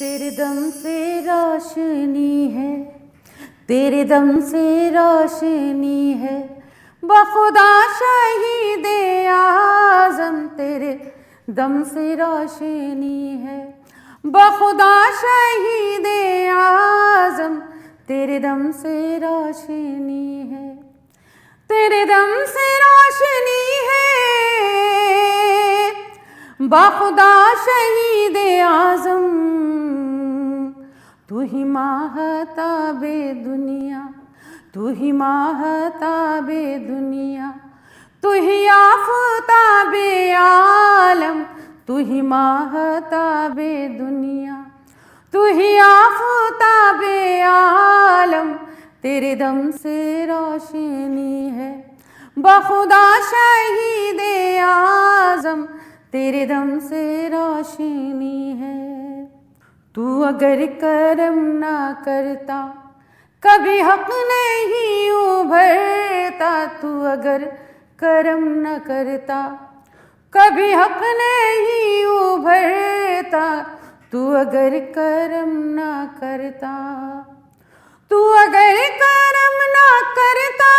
तेरे दम से रोशनी है, तेरे दम से रोशनी है, बखुदा शहीद आज़म तेरे दम से रोशनी है, बखुदा शहीद आज़म तेरे दम से रोशनी है, तेरे दम से रोशनी है, बखुदा शहीद आज़म तू ही महताबे दुनिया, तू ही महताबे दुनिया, तू ही आफ़ताबे आलम, तू ही महताबे दुनिया, तू ही आफ़ताबे आलम तेरे दम से रोशनी है, बखुदा शहीद आज़म तेरे दम से रोशनी है। तू अगर करम ना करता कभी हक नहीं उभरता, तू अगर करम न करता कभी हक नहीं उभरता, तू अगर करम ना करता, तू अगर करम ना करता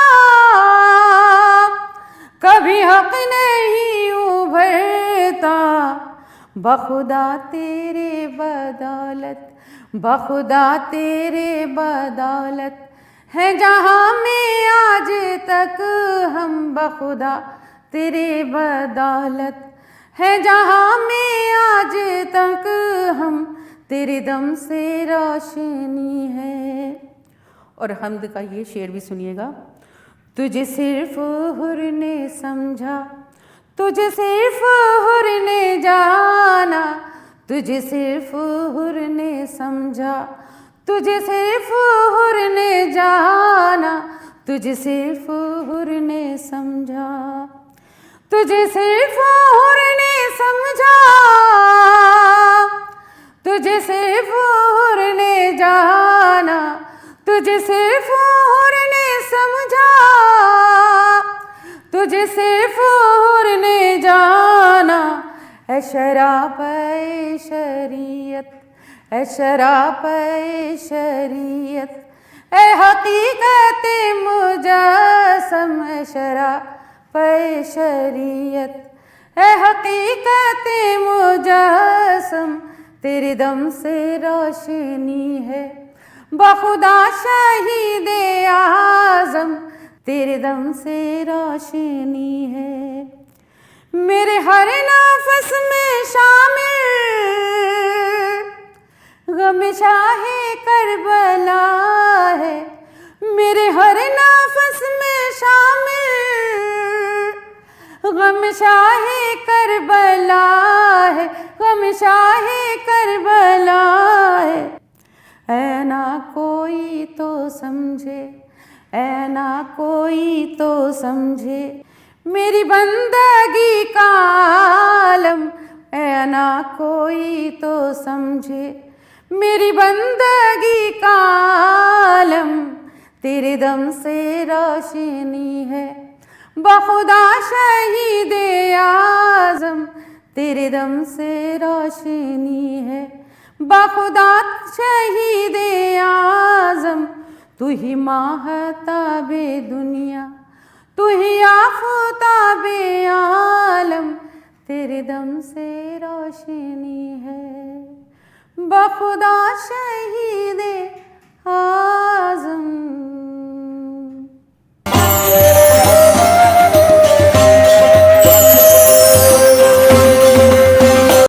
कभी हक नहीं उभरता, बखुदा तेरे बदौलत, बखुदा तेरे बदौलत है जहाँ में आज तक हम, बखुदा तेरे बदौलत है जहाँ में आज तक हम, तेरे दम से रोशनी है। और हम्द का ये शेर भी सुनिएगा। तुझे सिर्फ हुर ने समझा, तुझे सिर्फ हुर ने जाना, तुझे सिर्फ हुर ने समझा, तुझे सिर्फ हुर ने जाना, तुझे सिर्फ हुर ने समझा, तुझे सिर्फ हुर ने समझा, तुझे सिर्फ हुर ने जाना, तुझे सिर्फ हुर ने समझा, तुझे सिर्फ हुर ने जाना। ऐ शराब ऐ शरीयत, ऐ शराब ऐ शरीयत, ऐ हकीकत मुजस्सम, ऐ शराब ऐ शरीयत, ऐ हकीकत मुजस्सम तेरे दम से रोशनी है, बखुदा शहीद आज़म तेरे दम से रोशनी है। मेरे हर नफ़स में शामिल गम शाहे करबला है, मेरे हर नफ़स में शामिल गम शाहे करबला है, गम शाहे करबला है। ऐ ना कोई तो समझे, ऐ ना कोई तो समझे मेरी बंदगी का आलम, ऐ ना कोई तो समझे मेरी बंदगी का आलम तेरे दम से रोशनी है, बखुदा शहीद आज़म तेरे दम से रोशनी है, बखुदा शहीद आज़म तू ही महताबे दुनिया, तू ही आफ़ताबे आलम तेरे दम से रोशनी है, बखुदा शहीद